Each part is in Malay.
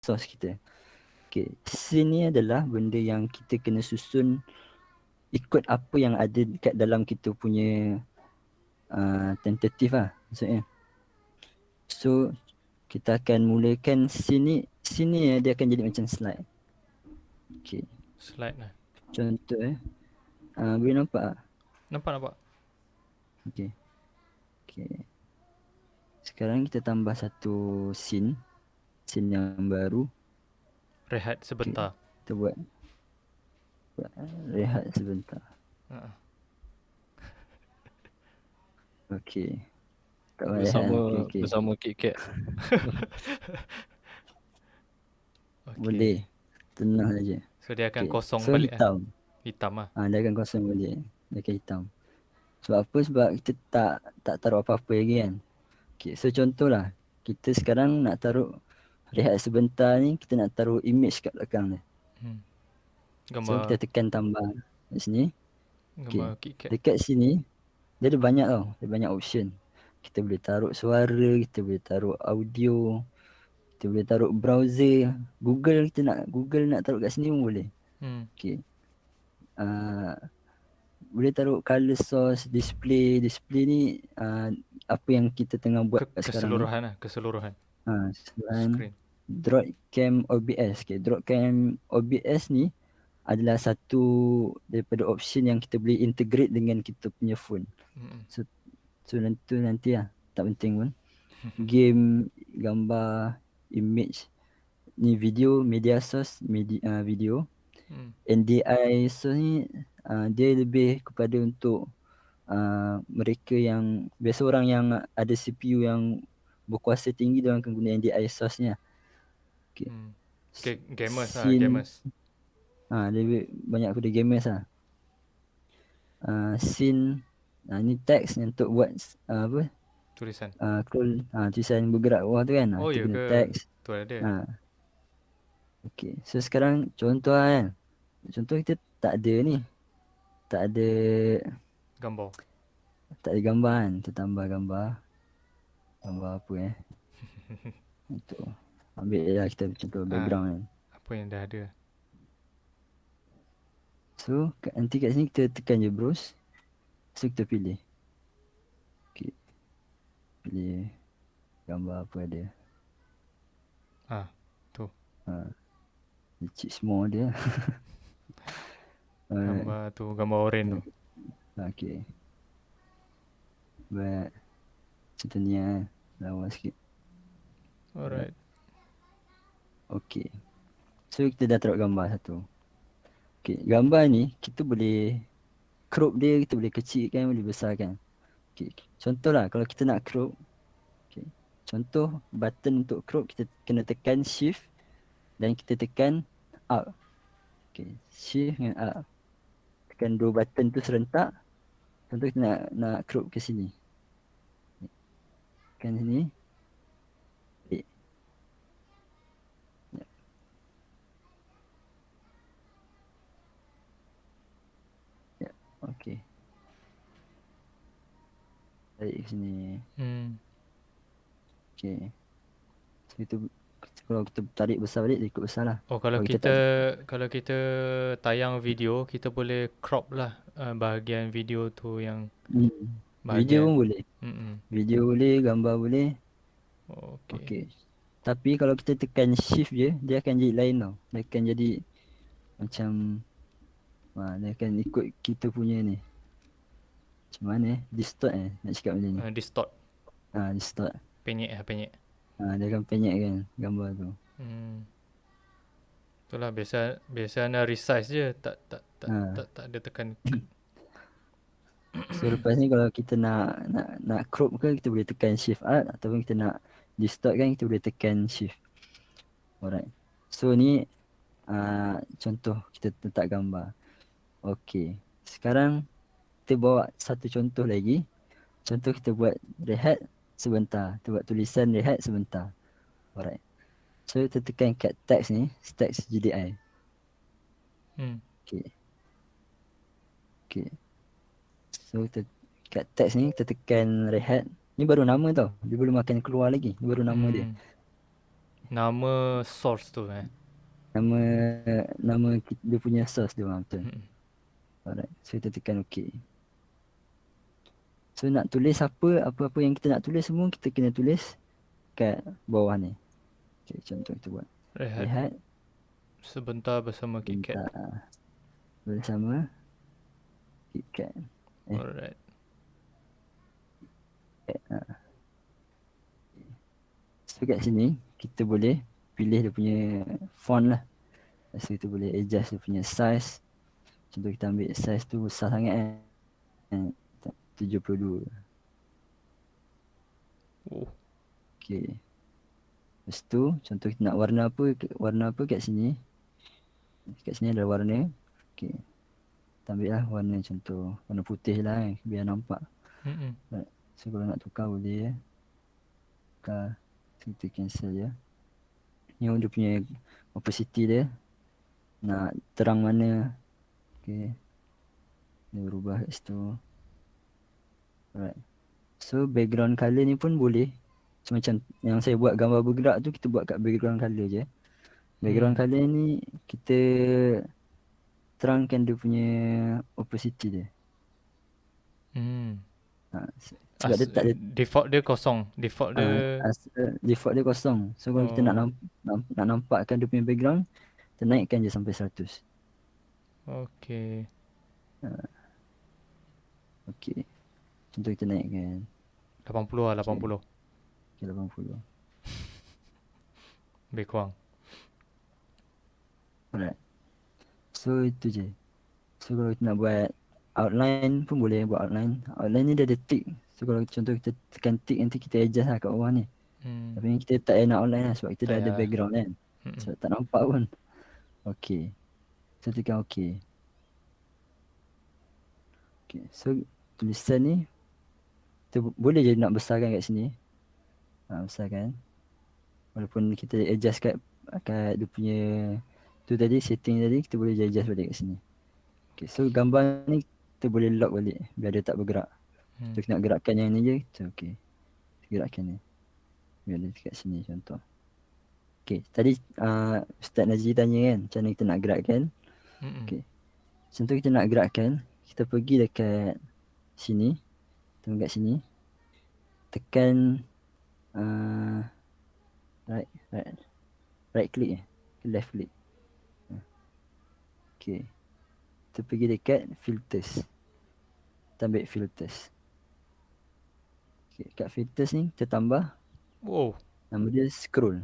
source kita. Okay, scene ni adalah benda yang kita kena susun ikut apa yang ada dekat dalam kita punya tentative lah maksudnya. So kita akan mulakan scene ni dia akan jadi macam slide. Okay, Slide lah. contoh boleh nampak tak? Nampak. Okay. Sekarang kita tambah satu scene yang baru. Rehat sebentar. Kita buat rehat sebentar. Okay, tak payah rehat lah. Okay. Bersama KitKat. Okay. Boleh, tenang saja. So dia akan kosong so balik hitam. Hitam lah. Dia akan kosong balik. Dia akan hitam. Sebab apa? Sebab kita tak taruh apa-apa lagi kan. Okay, so contohlah kita sekarang nak taruh rehat sebentar ni, kita nak taruh image kat belakang dia. Gambar. So kita tekan tambah kat sini. Gambar KitKat. Dekat sini dia ada banyak tau. Dia banyak option. Kita boleh taruh suara, kita boleh taruh audio, kita boleh taruh browser. Google nak taruh kat sini pun boleh. Okay. Boleh taruh color source, display ni apa yang kita tengah buat sekarang ni. Keseluruhan. Screen. Dropcam OBS. Okay, Dropcam OBS ni adalah satu daripada option yang kita boleh integrate dengan kita punya phone. So nanti lah, tak penting pun. Game, gambar, image, ni video, media source, video. NDI source ni dia lebih kepada untuk mereka yang biasa orang yang ada CPU yang berkuasa tinggi, dia akan guna NDI source ni lah. Okay, gamers. Lebih banyak pada gamers lah. Scene ni teks untuk buat apa? Tulisan. Tulisan bergerak bawah tu kan. Oh ya ke? Teks. Tu ada. Okay, so sekarang contoh kan. Contoh kita tak ada ni. Tak ada gambar. Tak ada gambar kan. Kita tambah gambar. Gambar apa Untuk ambil lah kita contoh background kan. Apa yang dah ada. So nanti kat sini kita tekan je browse. So kita pilih. Okay. Pilih gambar apa ada. Tu. Cik semua dia. Gambar tu, gambar oren tu. Okay. Buat contoh ni lawa sikit. Alright. Okay. So kita dah taruh gambar satu. Okay, gambar ni kita boleh crop dia, kita boleh kecilkan, boleh besarkan. Okay. Contoh lah kalau kita nak crop. Okay. Contoh button untuk crop, kita kena tekan shift dan kita tekan up. Okay. Shift dengan up. Tekan dua button tu serentak. Contoh kita nak crop ke sini. Tekan sini. Okay. Tarik ke sini. Okay. So itu kalau kita tarik besar balik, dia ikut besar lah. Kalau kita tayang video, kita boleh crop lah bahagian video tu yang video pun boleh. Video boleh, gambar boleh. Okay. Tapi kalau kita tekan shift je, dia akan jadi lain tau. Dia akan jadi macam dia akan ikut kita punya ni. Macam mana distort nak cakap macam ni. Distort. Distort. Penyek. Dia akan penyek kan gambar tu. Itulah biasa anda resize je, tak ada tekan. So lepas ni kalau kita nak crop ke, kita boleh tekan shift alt, ataupun kita nak distort kan, kita boleh tekan shift. Alright. So ni contoh kita letak gambar. Okay. Sekarang kita bawa satu contoh lagi. Contoh kita buat rehat sebentar. Kita buat tulisan rehat sebentar. Alright. So kita tekan kat text ni, text GDI. Okay. So kita kat text ni kita tekan rehat. Ni baru nama tau. Dia belum akan keluar lagi. Ni baru nama dia. Nama source tu Nama nama dia punya source dia betul. Hmm. Alright. So kita tekan OK. So nak tulis apa-apa yang kita nak tulis semua kita kena tulis kat bawah ni. Okay, contoh kita buat. Rehat Rehat sebentar bersama KitKat. bentar bersama KitKat. Alright. So kat sini kita boleh pilih dia punya font lah. Lepas tu kita boleh adjust dia punya size. Contoh kita ambil size tu besar sangat kan. 72. Oh. Okay. Lepas tu contoh kita nak warna apa kat sini. Kat sini ada warna. Okay. Kita ambil lah warna contoh warna putih lah kan, biar nampak. Hmm. So kalau nak tukar boleh ya. Tukar. Kita cancel je. Ni dia punya opacity dia. Nak terang mana. Okay. Dia berubah kat situ. Alright. So background color ni pun boleh. So macam yang saya buat gambar bergerak tu kita buat kat background color je. Background color ni kita terangkan dia punya opacity dia. Sebab dia tak ada default dia kosong. Default dia default dia kosong. So kalau kita nak nampakkan dia punya background, kita naikkan je sampai 100. Okay. Okay. Contoh kita naikkan 80 lah, 80. Okay, 80. Lebih kurang. Alright. So itu je. So kalau kita nak buat outline pun boleh buat outline. Outline ni dia ada tick. So kalau contoh kita tekan tick nanti kita adjust lah kat bawah ni. Tapi ni kita tak payah nak outline lah sebab kita dah ada background kan. Sebab tak nampak pun. Okay. So tekan okay. Okay. So tulisan ni kita boleh je nak besarkan kat sini. Besarkan. Walaupun kita adjust kat dia punya tu tadi, setting tadi, kita boleh adjust balik kat sini. Okay, so gambar ni kita boleh lock balik biar dia tak bergerak. Kita nak gerakkan yang ni je, kita okay. Kita gerakkan ni. Biar dia dekat sini contoh. Okay, tadi Ustaz Najee tanya kan macam mana kita nak gerakkan. Okay. Contoh kita nak gerakkan, kita pergi dekat sini. Tengok kat sini. Tekan right click left click. Okay. Kita pergi dekat filters. Kita ambil filters. Okay. Kat filters ni kita tambah. Nama dia scroll.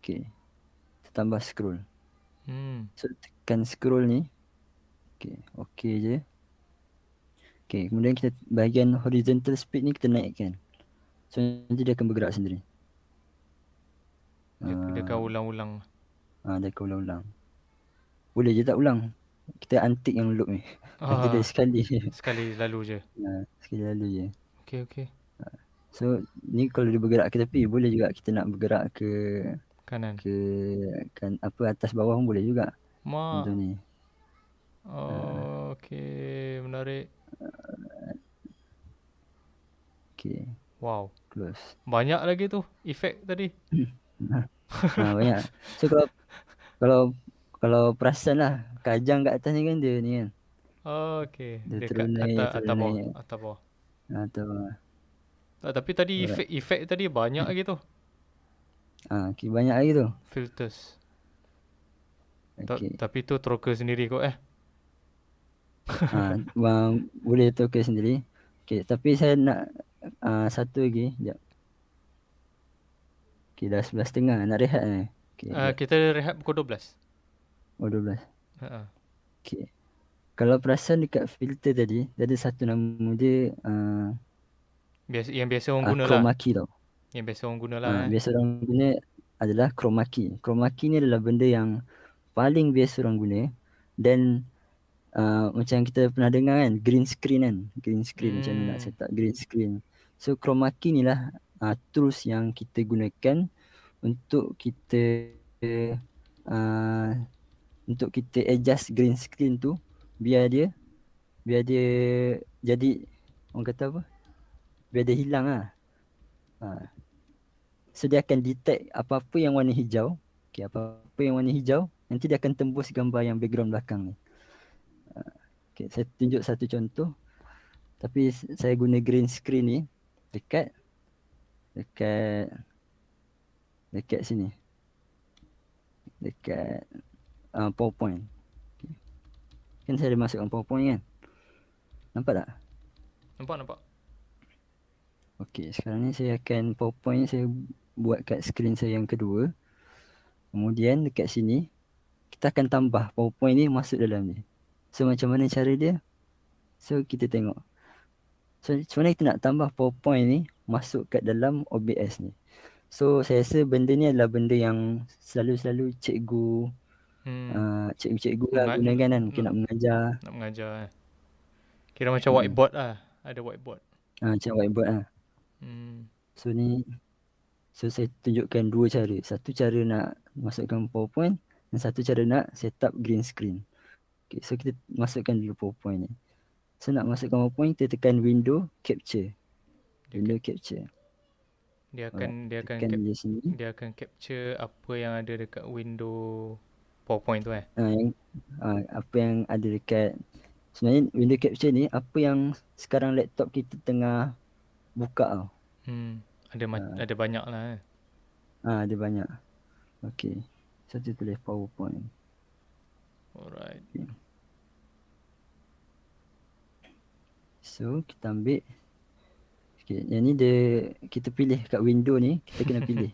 Okay. Kita tambah scroll. So tekan scroll ni. Okay. Okay je. Okay. Kemudian kita bahagian horizontal speed ni kita naikkan. So nanti dia akan bergerak sendiri. Dia akan ulang-ulang. Dia akan ulang-ulang. Boleh je tak ulang. Kita untick yang loop ni. Nanti dia sekali. Sekali lalu je. Sekali lalu je. Okay. So ni kalau dia bergerak ke tepi, boleh juga kita nak bergerak ke kanan. Atas bawah pun boleh juga. Macam ni. Okay, menarik. Okay. Wow. Close. Banyak lagi tu efek tadi. Banyak. So kalau perasan lah, kajang kat atas ni kan dia ni kan. Okay. Dia Dekat atas bawah. Atas bawah. Tapi tadi efek tadi banyak lagi tu. Okay, banyak lagi tu. Filters. Okay. Tapi tu troker sendiri kot boleh troker sendiri. Okay, tapi saya nak satu lagi. Sekejap. Okay, dah 11.30 nak rehat ni. Okay, kita rehat pukul 12. 12. Okay. Kalau perasan dekat filter tadi, dia ada satu nama dia yang biasa orang guna chroma key tau. Yang biasa orang guna lah. Biasa orang guna adalah chroma key. Chroma key ni adalah benda yang paling biasa orang guna. Dan macam kita pernah dengar kan, green screen kan. Green screen macam mana nak set up green screen. So chroma key ni lah tools yang kita gunakan untuk kita adjust green screen tu biar dia jadi orang kata apa? Biar dia hilang lah. So dia akan detect apa-apa yang warna hijau. Okay, apa-apa yang warna hijau, nanti dia akan tembus gambar yang background belakang ni. Okay, saya tunjuk satu contoh. Tapi saya guna green screen ni dekat dekat dekat sini. Dekat PowerPoint. Okay. Kan saya ada masukkan PowerPoint kan. Nampak tak? Nampak. Okey, sekarang ni saya akan PowerPoint saya buat kat skrin saya yang kedua. Kemudian dekat sini kita akan tambah PowerPoint ni masuk dalam ni. So macam mana cara dia? So kita tengok. So macam mana kita nak tambah PowerPoint ni masuk kat dalam OBS ni. So saya rasa benda ni adalah benda yang selalu cikgu cikgu-cikgu lah gunakan kan, mungkin nak mengajar. Nak mengajar Kira macam whiteboard lah. Ada whiteboard. Macam whiteboard lah. So ni, so saya tunjukkan dua cara. Satu cara nak masukkan PowerPoint dan satu cara nak set up green screen. Okay, so kita masukkan dulu PowerPoint ni. So nak masukkan PowerPoint, kita tekan window capture. Window capture. Dia akan dia akan capture apa yang ada dekat window PowerPoint tu apa yang ada dekat, sebenarnya window capture ni apa yang sekarang laptop kita tengah buka tau. Ada banyak lah ada banyak. Okay, so kita tulis PowerPoint. Alright. Okay. So kita ambil. Okay, yang ni kita pilih kat window ni, kita kena pilih.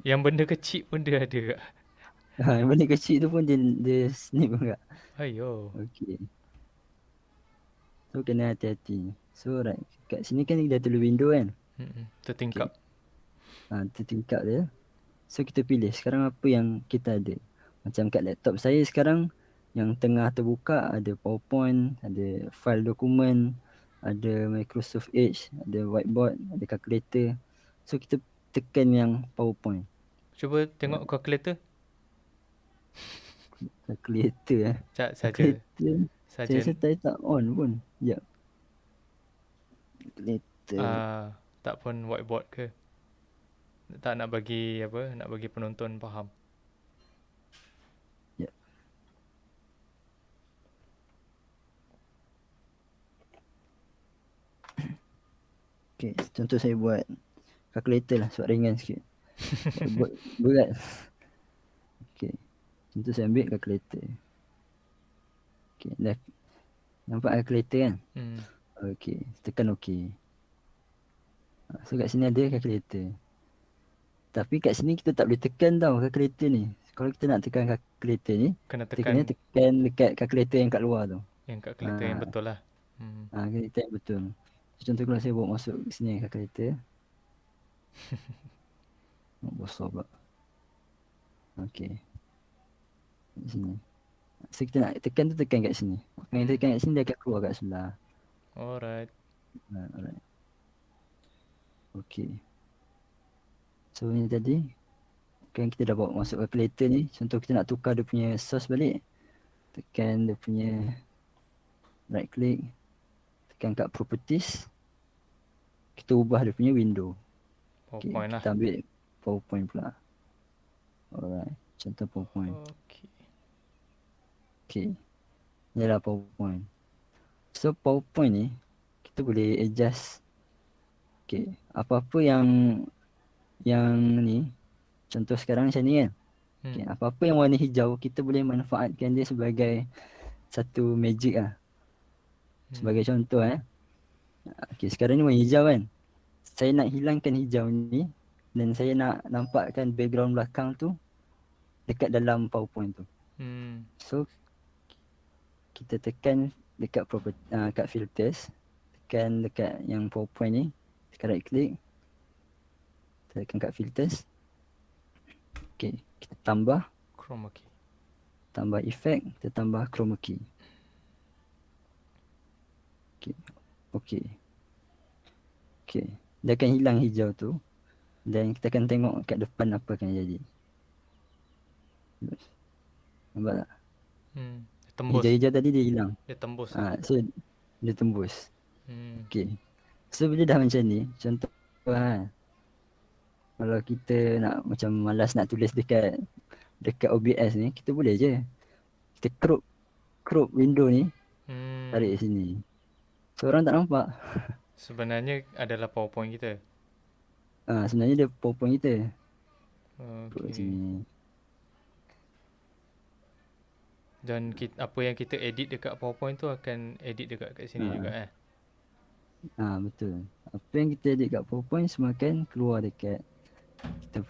Yang benda kecil pun dia ada kak. Yang benda kecil tu pun dia snip juga. Ayo. Okay. So kena hati-hati. So right, kat sini kan dia tulis window kan. Tertingkap. Tertingkap dia. So kita pilih sekarang apa yang kita ada. Macam kat laptop saya sekarang yang tengah terbuka ada PowerPoint, ada file dokumen, ada Microsoft Edge, ada whiteboard, ada calculator. So kita tekan yang PowerPoint. Cuba tengok calculator. Calculator Saja. Saya tak on pun. Sekejap. Calculator. Tak pun whiteboard ke? Tak nak bagi nak bagi penonton faham. Ya. Okay, contoh saya buat calculator lah, sebab ringan sikit. Buat berat. Okay, contoh saya ambil calculator. Okay, dah nampak calculator kan? Okay, tekan OK. So kat sini ada calculator. Tapi kat sini kita tak boleh tekan tau calculator ni. Kalau kita nak tekan calculator ni, kena tekan dekat calculator yang kat luar tu. Yang calculator yang betul lah. Calculator yang betul. Contoh kalau saya bawa masuk sini calculator. Bosor pula. Okay. Kat sini. So kita nak tekan tu, tekan kat sini. Kalau kita tekan kat sini, dia akan keluar kat sebelah. Alright. Alright. Okay. So ni tadi kan kita dah bawa masuk calculator ni. Contoh kita nak tukar dia punya source balik, tekan dia punya right click, tekan kat properties, kita ubah dia punya window. PowerPoint lah. Kita ambil PowerPoint pula. Alright, contoh PowerPoint. Okay, ni lah PowerPoint. So PowerPoint ni kita boleh adjust. Okay, apa-apa yang ni, contoh sekarang macam ni kan. Okay, apa-apa yang warna hijau, kita boleh manfaatkan dia sebagai satu magic lah. Sebagai contoh okay, sekarang ni warna hijau kan. Saya nak hilangkan hijau ni dan saya nak nampakkan background belakang tu dekat dalam PowerPoint tu. So kita tekan dekat kat filters, tekan dekat yang PowerPoint ni, tekan right click, tekan kat filters. Okay, kita tambah chroma key. Tambah effect, kita tambah chroma key. Okay. Dia akan hilang hijau tu dan kita akan tengok kat depan apa akan jadi. Nampak tak? Tembus. Hijau-hijau tadi dia hilang. Dia tembus. So dia tembus. Okay. So bila dah macam ni, contoh Kalau kita nak macam malas nak tulis dekat OBS ni, kita boleh je. Kita crop window ni, tarik sini. So orang tak nampak. Sebenarnya adalah PowerPoint kita. Sebenarnya dia PowerPoint kita. Crop Okey. sini. Dan apa yang kita edit dekat PowerPoint tu akan edit dekat kat sini juga Betul. Apa yang kita edit kat PowerPoint semua akan keluar dekat kita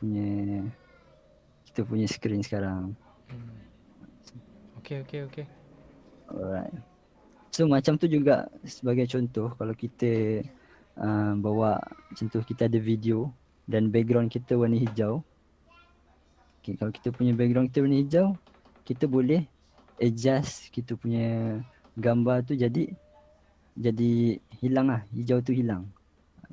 punya screen sekarang. Okey. Alright. So macam tu juga sebagai contoh, kalau kita bawa contoh kita ada video dan background kita warna hijau. Okay, kalau kita punya background kita warna hijau, kita boleh adjust kita punya gambar tu jadi hilang lah, hijau tu hilang.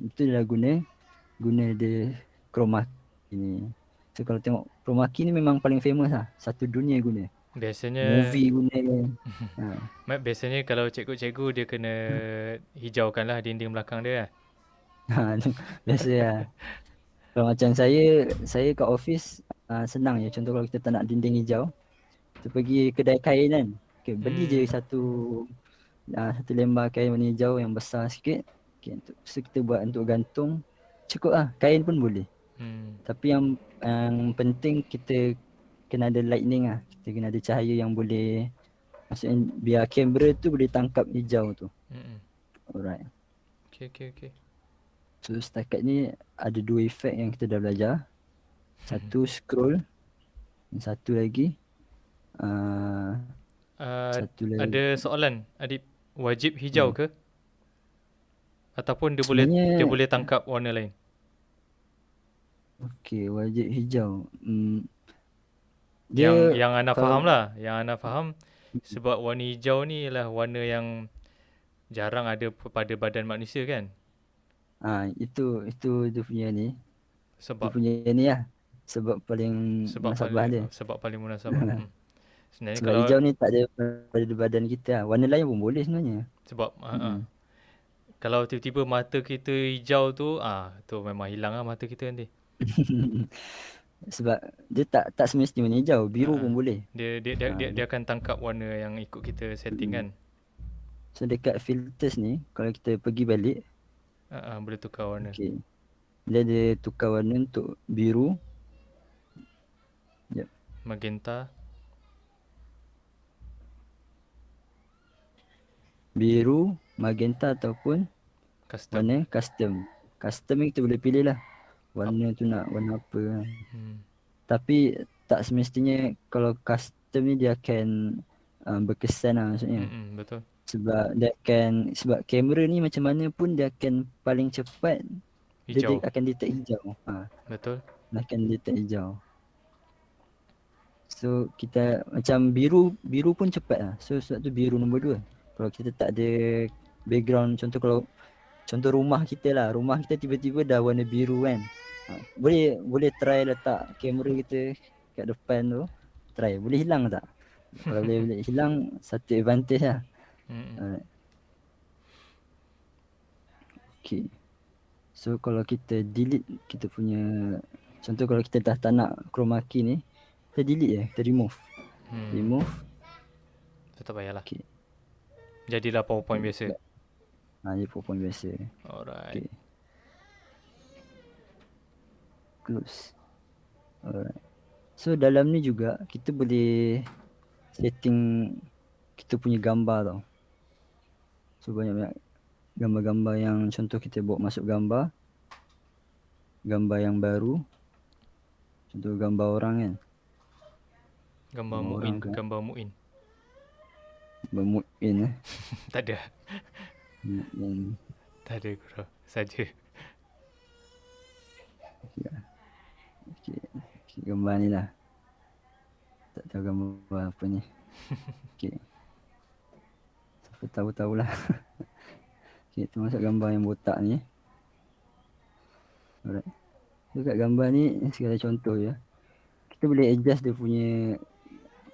Itu adalah guna dia chroma key ni. So kalau tengok chroma key ni memang paling famous lah, satu dunia guna. Biasanya Movie guna. Biasanya kalau cikgu-cikgu dia kena hijaukan lah dinding belakang dia Biasa lah. Kalau macam saya kat office senang je. Contoh kalau kita tak nak dinding hijau, kita pergi kedai kain kan. Okay, beli je satu lembar kain warna hijau yang besar sikit. Okay, so kita buat untuk gantung. Cukup lah, kain pun boleh. Tapi yang penting kita kena ada lightning lah. Kita kena ada cahaya yang boleh, maksudnya biar kamera tu boleh tangkap hijau tu. Alright. Okay. So setakat ni ada 2 efek yang kita dah belajar. Satu scroll, dan satu lagi ada soalan, Adib, wajib hijau ke? Ataupun dia boleh tangkap warna lain? Okey, wajib hijau. Yang Ana faham lah, yang Ana faham sebab warna hijau ni ialah warna yang jarang ada pada badan manusia kan? Itu dia punya ni. Sebab dia punya ni lah. Sebab paling munasabah dia. Sebab paling munasabah. Sebenarnya sebab hijau ni tak ada pada badan kita lah. Warna lain pun boleh sebenarnya. Sebab kalau tiba-tiba mata kita hijau tu, tu memang hilang lah mata kita nanti. Sebab dia tak semestinya warna hijau, biru pun boleh. Dia akan tangkap warna yang ikut kita setting kan. So dekat filters ni, kalau kita pergi balik, boleh tukar warna. Okay. Dia ada tukar warna untuk biru, magenta, biru, magenta ataupun custom. Warna custom. Custom ni kita boleh pilih lah warna tu nak warna apa. Tapi tak semestinya kalau custom ni dia akan berkesan lah maksudnya. Betul. Sebab kamera ni macam mana pun dia akan paling cepat hijau. Dia akan detect hijau. Betul. Dia akan detect hijau. So kita macam biru pun cepat lah. So sebab tu biru nombor 2. Kalau kita tak ada background, contoh rumah kita lah. Rumah kita tiba-tiba dah warna biru kan. Boleh try letak kamera kita kat depan tu. Try. Boleh hilang tak? Kalau boleh hilang, satu advantage lah. Okay. So kalau kita delete kita punya, contoh kalau kita dah tak nak chroma key ni, kita delete je, kita remove. Remove. Tak payahlah. Okay. Jadilah PowerPoint biasa. Jadi PowerPoint biasa. Alright. Okay. Close. Alright. So dalam ni juga kita boleh setting kita punya gambar tau. So banyak-banyak gambar-gambar yang contoh kita bawa masuk gambar yang baru. Contoh gambar orang kan. Gambar Muin. Gambar Muin. Tak ada. Tak ada guru. Saja. Okay. Gambar ni lah. Tak tahu gambar apa ni. Okay. Siapa tahulah. Okay, kita masuk gambar yang botak ni. Alright. So kat gambar ni segala contoh je. Kita boleh adjust dia punya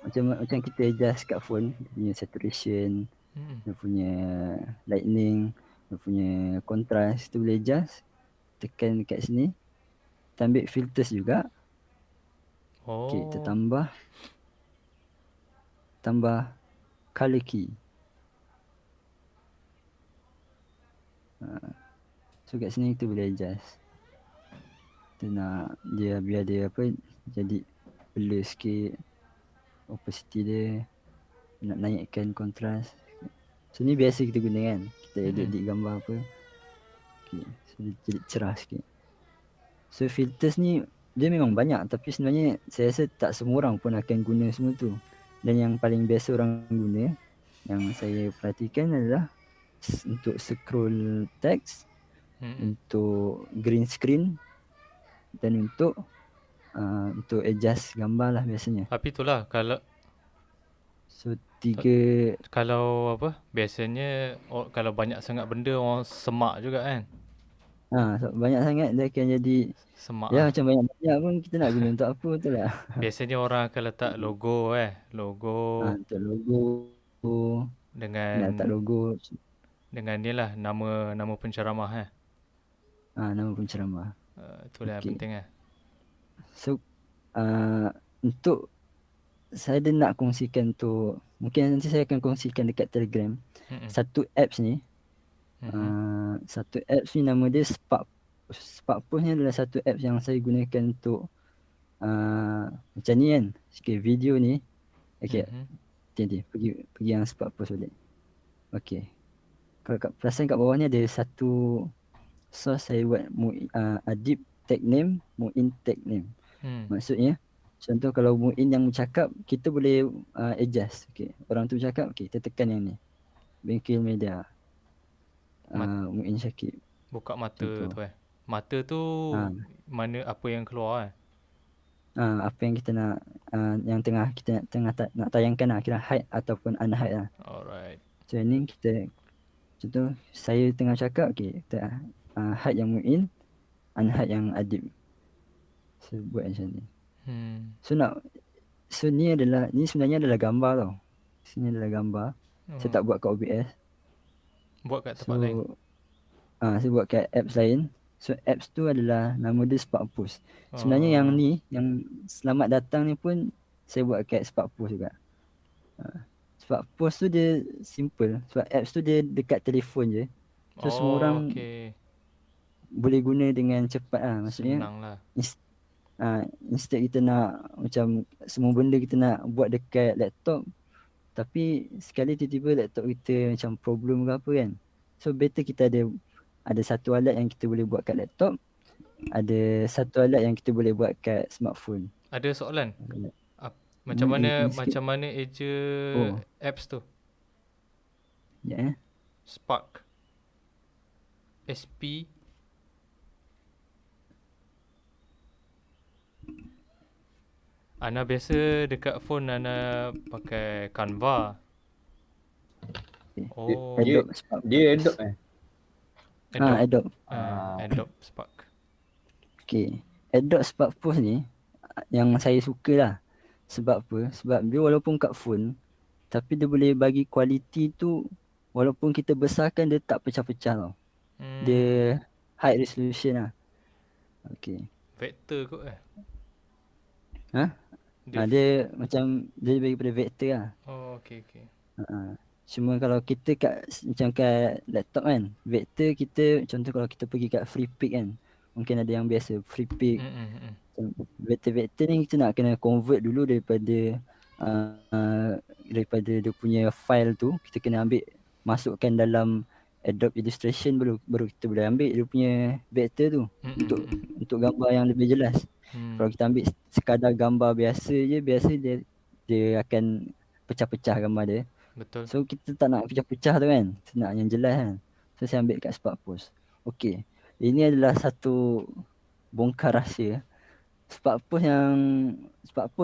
macam kita adjust kat phone, dia punya saturation, dia punya lightning, dia punya contrast, kita boleh adjust. Tekan kat sini, kita ambil filters juga. Okay, kita Oh. tambah color key. So kat sini kita boleh adjust. Kita nak dia biar dia apa jadi blur sikit, opacity dia, nak naikkan kontras. So ni biasa kita guna kan, kita edit gambar apa. Okay, so dia jadi cerah sikit. So filters ni dia memang banyak, tapi sebenarnya saya rasa tak semua orang pun akan guna semua tu. Dan yang paling biasa orang guna, yang saya perhatikan adalah untuk scroll text, untuk green screen, dan untuk adjust gambar lah biasanya. Tapi itulah So tiga, kalau apa biasanya kalau banyak sangat benda orang semak juga kan. so banyak sangat dia akan jadi Semak ya lah. macam banyak-banyak pun kita nak guna untuk apa tu lah. Biasanya orang akan letak logo logo Untuk logo, nak letak dengan logo, ni lah nama penceramah nama penceramah. itulah yang penting So untuk saya ada nak kongsikan tu, mungkin nanti saya akan kongsikan dekat Telegram. Satu apps ni, nama dia Spark. Sparkpost ni adalah satu apps yang saya gunakan untuk macam ni kan, sikit video ni. Okay, nanti pergi yang Sparkpost balik. Okay, kalau perasan kat bawah ni ada satu source saya buat Adib tag name, Muin tag name. Maksudnya contoh kalau Muin yang bercakap, kita boleh adjust. Okay, orang tu bercakap, okay, kita tekan yang ni, Bengkel Media, Muin Syakib. Buka mata contoh tu mata tu mana apa yang keluar apa yang kita nak, yang kita nak tayangkan lah, kira hide ataupun unhide lah. Alright. So ni kita, contoh saya tengah cakap, okay, kita hide yang Muin, unhide yang Adib. So buat macam ni. So ni sebenarnya adalah gambar tau. Sini adalah gambar. Saya tak buat kat OBS. Buat kat tempat lain. Saya buat kat apps lain. So apps tu adalah nama dia Sparkpost. Sebenarnya yang ni, yang selamat datang ni pun saya buat kat Sparkpost juga. Sparkpost tu dia simple. Sebab apps tu dia dekat telefon je. So semua orang boleh guna dengan cepat lah. Maksudnya senang lah. Instead kita nak macam semua benda kita nak buat dekat laptop, tapi sekali tiba-tiba laptop kita macam problem ke apa kan. So better kita ada satu alat yang kita boleh buat kat laptop, ada satu alat yang kita boleh buat kat smartphone. Ada soalan? Macam mana eja apps tu? Ya. Spark. SP Ana biasa dekat phone Ana pakai Canva. Adobe Spark. Dia Adobe Adobe. Adobe Spark. Okay, Adobe Sparkpost ni yang saya suka lah. Sebab apa? Sebab dia walaupun kat phone, tapi dia boleh bagi kualiti tu, walaupun kita besarkan dia tak pecah-pecah tau. Dia high resolution lah. Okay. Vektor kot dia macam dia lebih daripada vektor lah. Okay. Cuma kalau kita macam kat laptop kan, vektor kita, contoh kalau kita pergi kat free pick kan, mungkin ada yang biasa free pick. Vektor ni kita nak kena convert dulu daripada dia punya file tu, kita kena ambil masukkan dalam Adobe Illustration, baru kita boleh ambil dia punya vektor tu untuk gambar yang lebih jelas. Kalau kita ambil sekadar gambar biasa je, dia akan pecah-pecah gambar dia. Betul. So kita tak nak pecah-pecah tu kan, kita nak yang jelas kan. So saya ambil kat Sparkpost. Okay, ini adalah satu bongkar rahsia. Sparkpost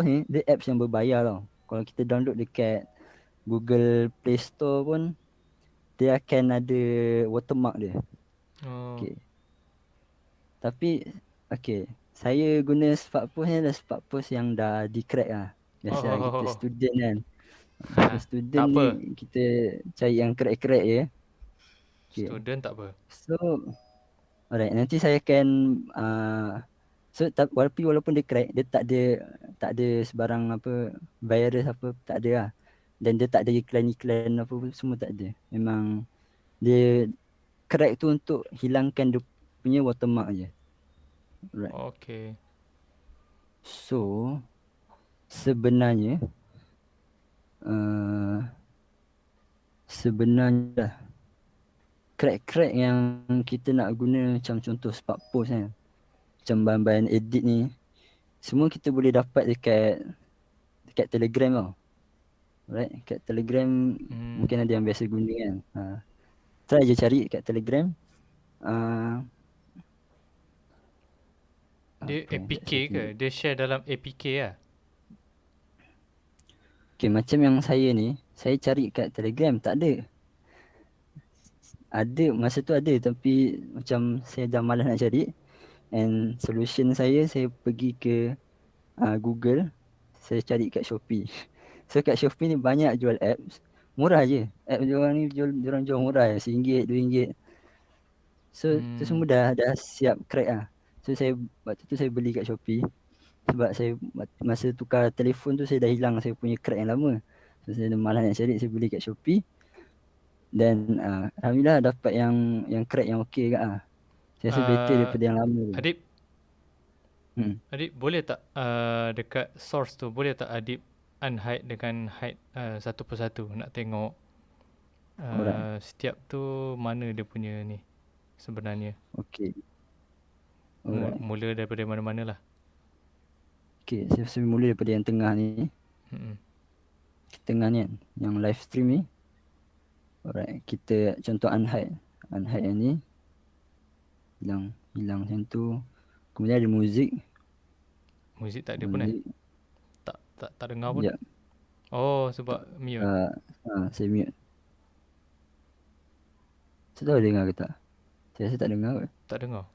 ni dia apps yang berbayar tau. Kalau kita download dekat Google Play Store pun, dia akan ada watermark dia. Okay. Tapi saya guna Sparkpost ni adalah Sparkpost yang dah di-crack lah. Biasa kita student kan. Student ni kita cari yang crack-crack je. Student tak apa. So alright, nanti saya akan So walaupun dia crack, dia tak ada sebarang apa virus apa, tak ada lah. Dan dia tak ada iklan-iklan apa semua, tak ada. Memang dia crack tu untuk hilangkan dia punya watermark je. Right. Okay. So sebenarnya sebenarnya crack yang kita nak guna, macam contoh spark post kan, macam bahan-bahan edit ni, semua kita boleh dapat dekat Telegram tau. Right, kat Telegram mungkin ada yang biasa guna kan. Try je cari kat Telegram. Dia APK ke? Dia share dalam APK lah? Okay, macam yang saya ni, saya cari kat Telegram, tak ada. Ada, masa tu ada, tapi macam saya dah malas nak cari. And solution saya pergi ke Google, saya cari kat Shopee. So kat Shopee ni banyak jual apps, murah je. App diorang jual murah je, RM1, RM2. So tu semua dah siap crack lah. So waktu tu saya beli kat Shopee. Sebab saya masa tukar telefon tu saya dah hilang saya punya crack yang lama. So saya dah malas nak cari, saya beli kat Shopee. Dan alhamdulillah dapat yang crack yang okey kat lah. Saya rasa better daripada yang lama tu. Adib boleh tak dekat source tu, boleh tak Adib unhide dengan hide satu persatu, nak tengok setiap tu mana dia punya ni sebenarnya. Okey. Mula daripada mana-mana lah. Okay, saya mula daripada yang tengah ni. Tengah ni kan, yang live stream ni. Alright, kita contoh unhide yang ni. Hilang macam tu. Kemudian ada muzik. Muzik tak ada pun tak dengar pun. Ya. Oh, sebab mute. Saya mute. Saya tahu dengar ke tak? Saya rasa tak dengar kot. Tak dengar.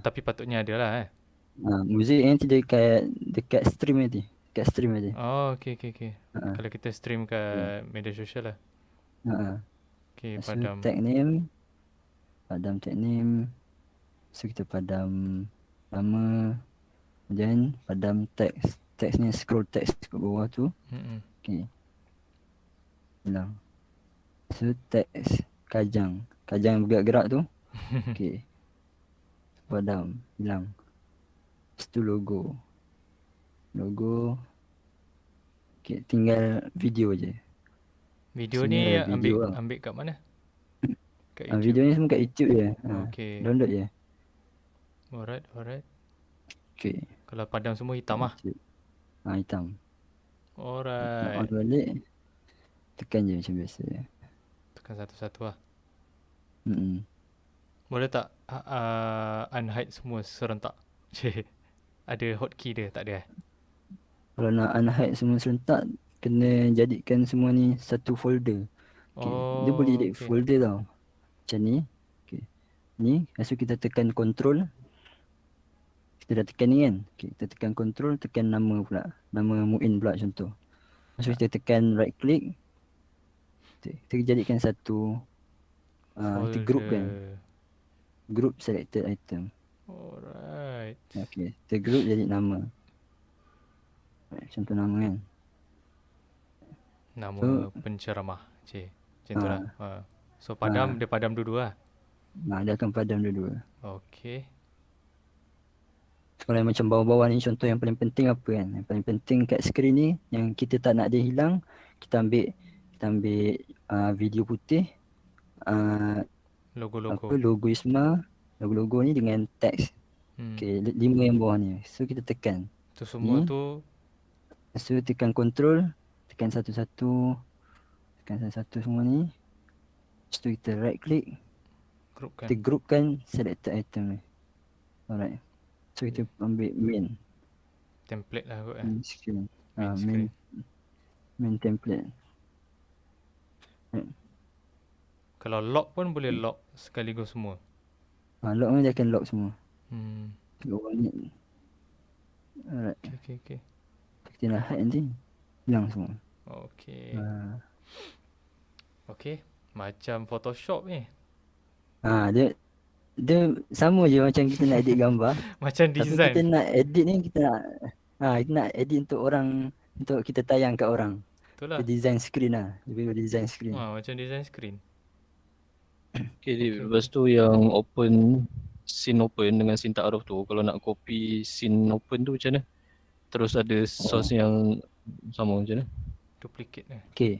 Tapi patutnya ada lah muzik nanti dekat stream nanti. Dekat stream nanti. Oh, okay. Kalau kita stream kat media sosial lah. Okay, padam. Tag name. So kita padam nama. Kemudian padam teks. Teks ni scroll teks kat bawah tu. Okay. Hilang. So teks Kajang yang bergerak-gerak tu. Okay. Padam. Hilang. Lepas tu logo. Okay, tinggal video je. Video ni ambil kat mana? Kat YouTube. Video ni semua kat YouTube je. Okay. Download je. Alright. Okay. Kalau padam semua hitam lah. Hitam. Alright. On balik. Tekan je macam biasa. Tekan satu-satu lah. Boleh tak unhide semua serentak? Ada hotkey dia, tak ada Kalau nak unhide semua serentak, kena jadikan semua ni satu folder. Okay. Dia boleh jadi folder tau. Macam ni. Okay. Ni, lepas tu kita tekan control. Kita dah tekan ni kan. Okay. Kita tekan control, tekan nama pula. Nama Muin pula contoh. Lepas tu kita tekan right click. Kita jadikan satu kita group kan. Group selected item. Alright. Okay. Kita group jadi nama. Contoh nama kan. Nama penceramah. Macam tu lah. So padam, dia padam dua-dua lah. Dia akan padam dua-dua. Okay. Kalau yang macam bawah-bawah ni, contoh yang paling penting apa kan. Yang paling penting kat skrin ni, yang kita tak nak dia hilang, kita ambil video putih. Logo ISMA. Logo ni dengan teks. Okay, 5 yang bawah ni. So kita tekan. Tu semua ni, tu. Lepas tu tekan control. Tekan satu-satu. Semua ni. Lepas tu kita right click. Kita groupkan selected item ni. Alright. So kita ambil main. Template lah kot screen. Main template. Kalau lock pun boleh lock sekaligus semua. Lock ni dia akan lock semua. Alright. Okay. Kita nak hide nanti, hilang semua. Okay. Macam Photoshop ni. Dia Dia sama je macam kita nak edit gambar. Macam Tapi kita design. nak edit ni kita nak edit untuk orang, untuk kita tayang kat orang. Betul Kita lah. design screen lah. Lebih design screen. Macam design screen. Okay, lepas tu yang open, scene open dengan scene ta'aruf tu, kalau nak copy scene open tu macam mana? Terus ada source yang sama macam mana? Duplicate eh. Okay.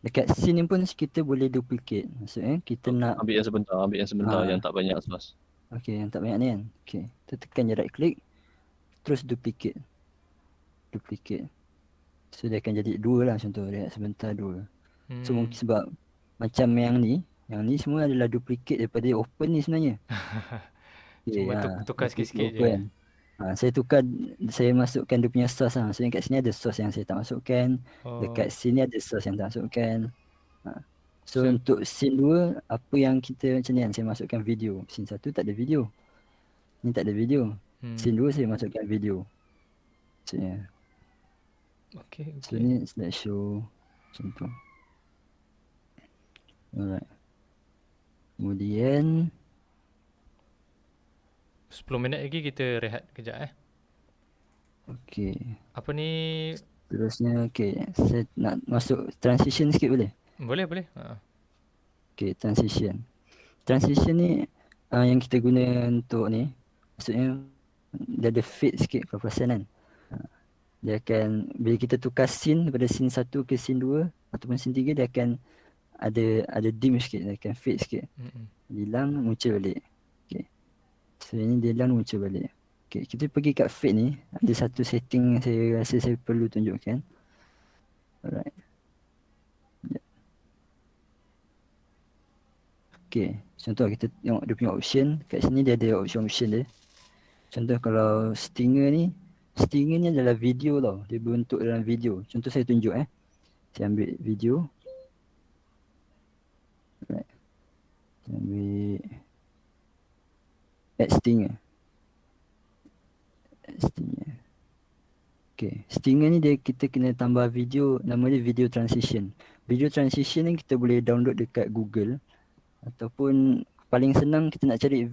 Dekat scene ni pun kita boleh duplicate. Maksudnya kita nak Ambil yang sebentar yang tak banyak source. Okay, yang tak banyak ni kan. Okay, kita tekan je right click. Terus duplicate. So dia akan jadi 2 lah contoh dia sebentar 2. So mungkin sebab macam yang ni semua adalah duplicate daripada open ni sebenarnya. Cuma tukar sikit-sikit je. Kan. Saya masukkan dia punya source lah. Maksudnya kat sini ada source yang saya tak masukkan. Dekat sini ada source yang tak masukkan. So untuk scene 2, apa yang kita macam ni kan, saya masukkan video. Scene 1 tak ada video. Ni tak ada video. Scene 2 saya masukkan video. Maksudnya. Okay. So ni slideshow macam tu. Alright. Kemudian 10 minit lagi kita rehat kejap Okay. Apa ni? Terusnya okay, saya nak masuk transition sikit boleh? Boleh. Okay, transition. Transition ni yang kita guna untuk ni, maksudnya dia ada fade sikit berapa persen kan. Dia akan, bila kita tukar scene daripada scene 1 ke scene 2 ataupun scene 3, dia akan ada dim sikit, dia akan fade sikit. Hilang, muncul balik. Okay. So ini dia hilang, muncul balik. Okay, kita pergi kat fade ni, ada satu setting saya rasa saya perlu tunjukkan. Alright. Okay, contoh kita tengok dia punya option. Kat sini dia ada option dia. Contoh kalau stinger ni adalah video tau. Dia berbentuk dalam video. Contoh saya tunjuk Saya ambil video. Alright. Saya ambil add stinger. Okay, stinger ni kita kena tambah video, nama dia video transition. Video transition ni kita boleh download dekat Google. Ataupun paling senang kita nak cari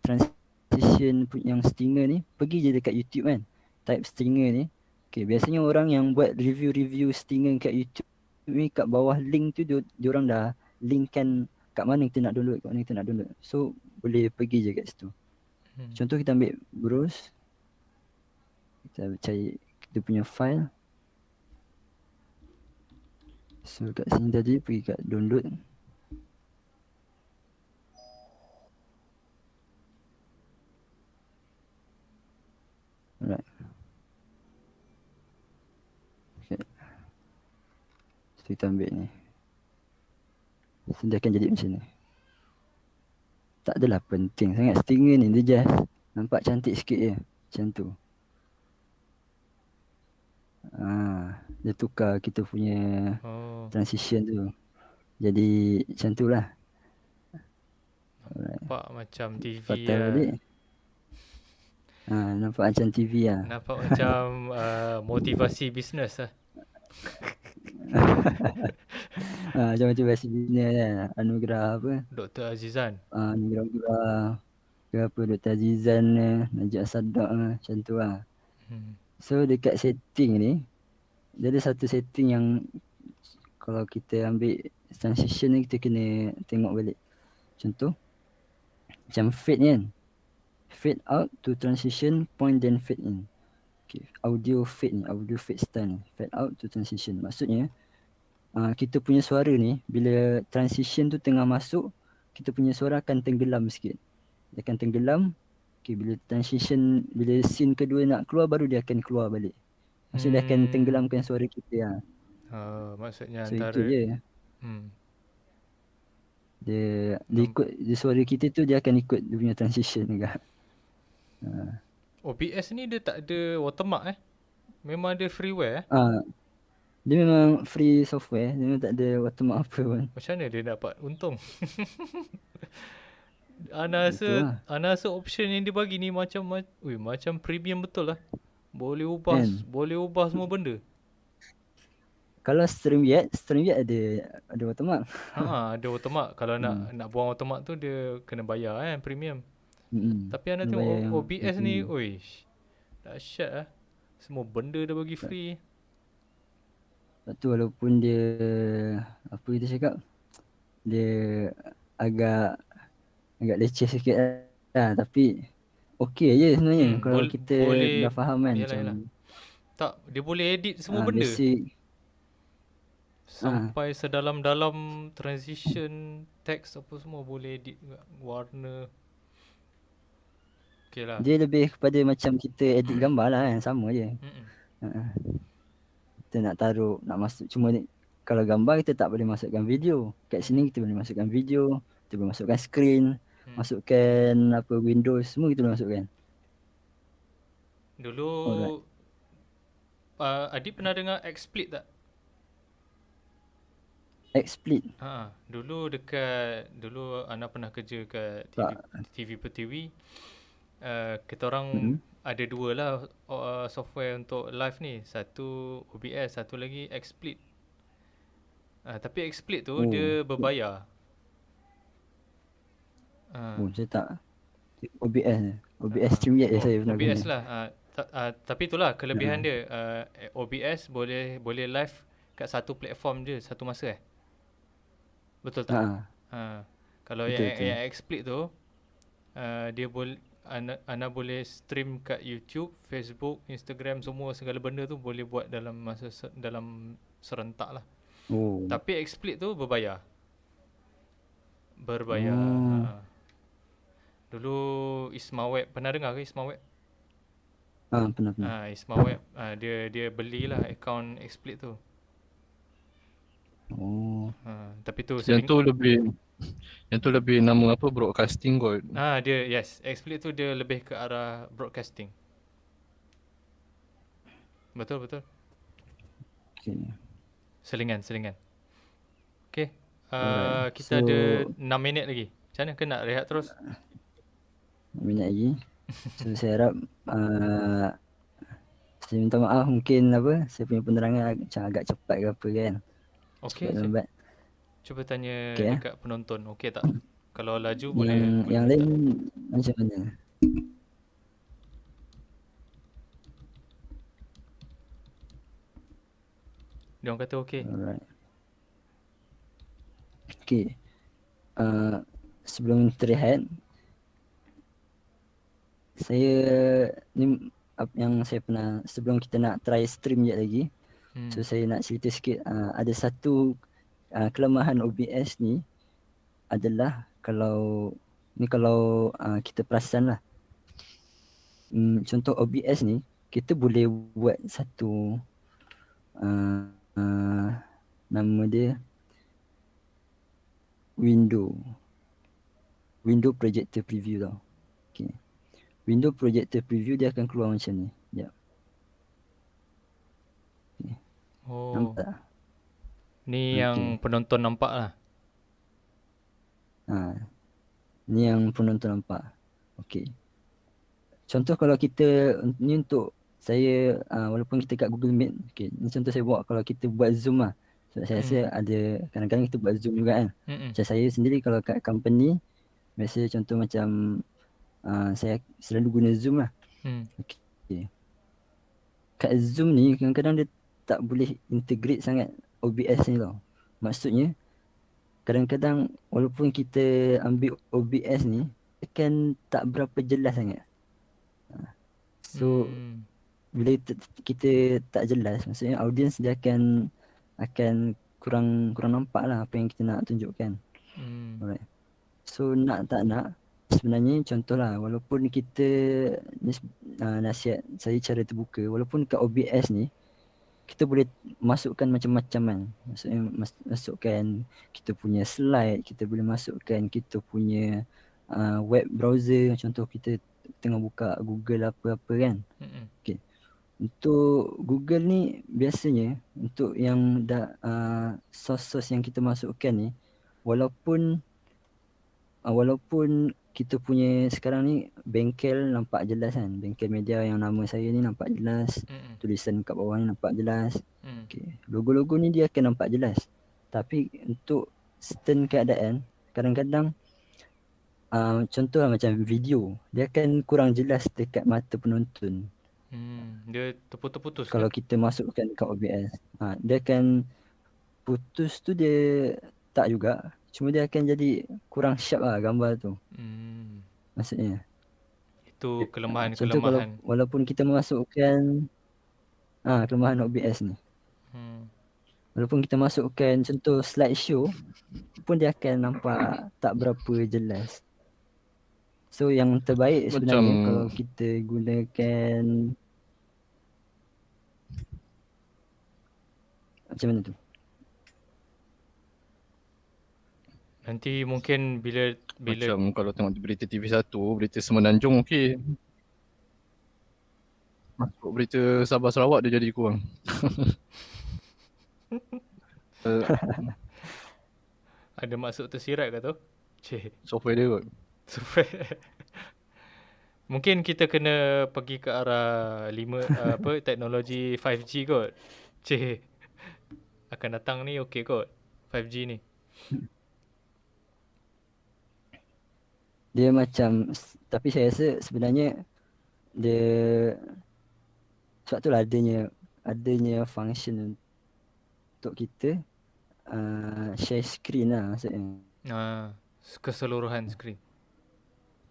transition yang stinger ni, pergi je dekat YouTube kan. Type stinger ni. Okay, biasanya orang yang buat review stinger kat YouTube ni, kat bawah link tu diorang dah linkkan kat mana kita nak download, So boleh pergi je kat situ. Contoh kita ambil browse. Kita cari kita punya file. So kat sini tadi pergi kat download. Alright. Okay. So kita ambil ni. So dia akan jadi macam ni. Tak adalah penting sangat stinger ni, dia just nampak cantik sikit je. Macam tu. Dia tukar kita punya transition tu. Jadi macam tu lah. Nampak macam TV Patah balik. Nampak macam TV lah. Nampak macam motivasi bisnes lah. Macam motivasi bisnes kan. Anugerah apa? Dr. Azizan. Anugerah ke apa, Dr. Azizan, Najib Sadak macam tu lah. So dekat setting ni, dia ada satu setting yang kalau kita ambil transition ni, kita kena tengok balik. Contoh macam fade ni kan. Fade out to transition point then fade in. Okay, audio fade style ni. Fade out to transition. Maksudnya kita punya suara ni bila transition tu tengah masuk, kita punya suara akan tenggelam sikit. Dia akan tenggelam. Okay, bila transition, bila scene kedua nak keluar, baru dia akan keluar balik. Maksudnya dia akan tenggelamkan suara kita lah. Maksudnya so antara itu je. Dia ikut suara kita tu, dia akan ikut dia punya transition juga. OBS ni dia tak ada watermark Memang ada freeware Dia memang free software. Dia memang tak ada watermark apa pun. Macam mana dia dapat untung? Ana rasa option yang dia bagi ni macam premium betul lah. Boleh ubah semua benda. Kalau StreamYard ada watermark. Ada watermark. Kalau nak buang watermark tu dia kena bayar kan, premium. Tapi anda Kena tengok bayar yang OBS ni, premium. oish, dahsyat lah. Semua benda dah bagi free. Lepas tu walaupun dia, apa kita cakap, dia agak leceh sikit lah, tapi okey je sebenarnya kalau kita dah faham kan. Yalah. Tak, dia boleh edit semua benda. Basic. Sampai sedalam-dalam transition, teks apa semua boleh edit juga. Warna. Okay lah. Dia lebih kepada macam kita edit gambar lah kan, sama je. Kita nak taruh, nak masuk, cuma kalau gambar kita tak boleh masukkan video. Kat sini kita boleh masukkan video, kita boleh masukkan screen, masukkan apa Windows, semua kita boleh masukkan. Dulu Adik pernah dengar XSplit tak? XSplit? Dulu Ana pernah kerja kat TV Pertiwi. Kita orang ada dua lah software untuk live ni. Satu OBS, satu lagi XSplit. Tapi XSplit tu dia berbayar. Saya tak. OBS StreamYard je saya pernah guna. OBS lah. Tapi itulah kelebihan dia. OBS boleh live kat satu platform je satu masa Betul tak? Kalau yang XSplit tu dia boleh Ana boleh stream kat YouTube, Facebook, Instagram, semua segala benda tu boleh buat dalam masa dalam serentak lah. Tapi XSplit tu berbayar. Dulu Ismaweb, pernah dengar ke Ismaweb? Pernah. Ismaweb dia belilah akaun XSplit tu. Tapi tu yang tu lebih nama apa, broadcasting kot. Dia XSplit tu dia lebih ke arah broadcasting. Betul. Okay. Selingan. Okay. Kita ada 6 minit lagi. Macam mana, ke nak rehat terus? 6 minit lagi. So saya harap saya minta maaf mungkin saya punya penerangan macam agak cepat ke apa kan. Okey. Cuba tanya dekat penonton, okey tak? Kalau laju boleh. Yang lain macam mana? Dia orang kata okey. Alright. Okey. Sebelum terrehat, saya ni yang saya pernah, sebelum kita nak try StreamYard lagi, so saya nak cerita sikit. Ada satu kelemahan OBS ni adalah kalau kita perasan lah, contoh OBS ni kita boleh buat satu nama dia window projector preview tau. Okay. Window projector preview dia akan keluar macam ni. Sekejap. Okay. Nampak? Ni yang penonton nampak lah. Ni yang penonton nampak. Okey. Contoh kalau kita, ni untuk saya, walaupun kita kat Google Meet, okey, ni contoh saya buat kalau kita buat Zoom lah. So, saya rasa ada, kadang-kadang kita buat Zoom juga kan. Macam saya sendiri kalau kat company, biasa contoh macam saya selalu guna Zoom lah. Okay. Kat Zoom ni kadang-kadang dia tak boleh integrate sangat OBS ni tau. Maksudnya kadang-kadang walaupun kita ambil OBS ni, kan tak berapa jelas sangat. So bila kita tak jelas, maksudnya audience dia akan kurang nampak lah apa yang kita nak tunjukkan. Alright. So nak tak nak, sebenarnya contohlah, walaupun kita nasihat saya cara terbuka, walaupun kat OBS ni kita boleh masukkan macam-macam kan. Maksudnya masukkan kita punya slide, kita boleh masukkan kita punya web browser, contoh kita tengah buka Google apa-apa kan. Okay. Untuk Google ni biasanya untuk yang source yang kita masukkan ni, walaupun kita punya sekarang ni bengkel nampak jelas kan, bengkel media yang nama saya ni nampak jelas, tulisan kat bawah ni nampak jelas. Okay. Logo-logo ni dia akan nampak jelas. Tapi untuk certain keadaan, kadang-kadang contoh macam video, dia akan kurang jelas dekat mata penonton. Dia terputus-putus kalau kita masukkan kat OBS. Dia akan putus tu dia tak juga. Cuma dia akan jadi kurang sharp lah gambar tu. Maksudnya. Itu kelemahan-kelemahan. Contoh kalau walaupun kita masukkan kelemahan OBS ni. Walaupun kita masukkan contoh slideshow pun dia akan nampak tak berapa jelas. So yang terbaik sebenarnya kalau kita gunakan macam mana tu? Nanti mungkin bila macam kalau tengok berita TV1, berita Semenanjung okey. Masuk berita Sabah Sarawak dia jadi kurang. Ada masuk tersirat ke tu? Software dia kot. Mungkin kita kena pergi ke arah teknologi 5G kot. Akan datang ni okey kot 5G ni. Dia macam, tapi saya rasa sebenarnya dia sebab tu lah adanya function untuk kita share screen lah maksudnya. Keseluruhan screen.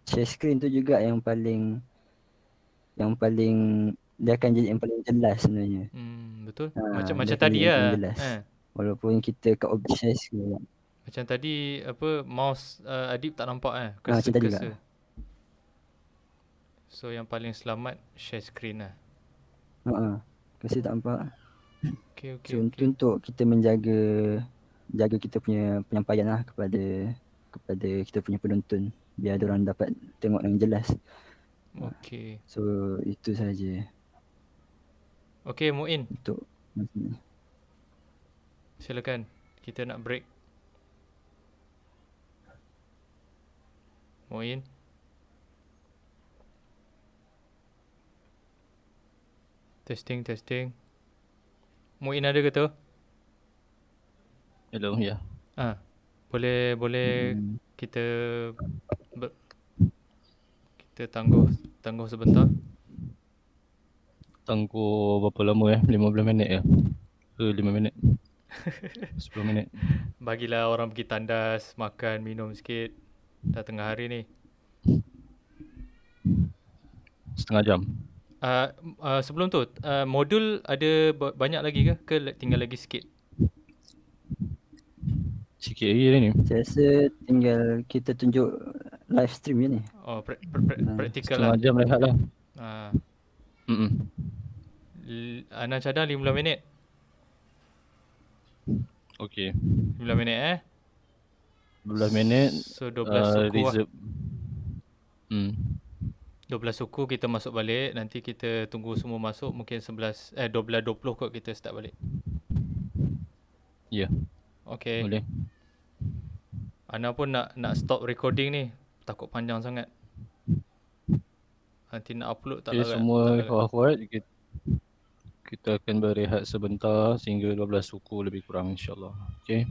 Share screen tu juga yang paling dia akan jadi yang paling jelas sebenarnya. Betul. Macam tadi lah. Walaupun kita kat objek share screen. Macam tadi mouse Adib tak nampak macam tadi lah. So yang paling selamat share screen lah. Kasi tak nampak. Okay. So untuk kita menjaga kita punya penyampaian lah kepada kita punya penonton biar diorang dapat tengok dengan jelas. Okay. So itu saja. Okay Muin. Untuk silakan. Kita nak break. Muin. Testing. Muin ada ke tu? Hello, ya. Boleh kita tangguh sebentar. Tangguh berapa lama 15 minit ya? 5 minit. 10 minit. Bagilah orang pergi tandas, makan, minum sikit. Dah tengah hari ni. Setengah jam. Sebelum tu, modul ada banyak lagi ke tinggal lagi sikit? Sikit lagi ni. Saya rasa tinggal kita tunjuk live stream je ni. Praktikal lah. Setengah jam rehat lah. Ana cadang 15 minit. Okay. 15 minit 12 minit. So 12 suku reserve. 12 suku kita masuk balik. Nanti kita tunggu semua masuk. Mungkin 12.20 kot kita start balik. Ya. Okay. Boleh. Ana pun nak stop recording ni. Takut panjang sangat. Nanti nak upload tak larat. Semua akhwat kita akan berehat sebentar sehingga 12 suku lebih kurang insyaAllah. Okay.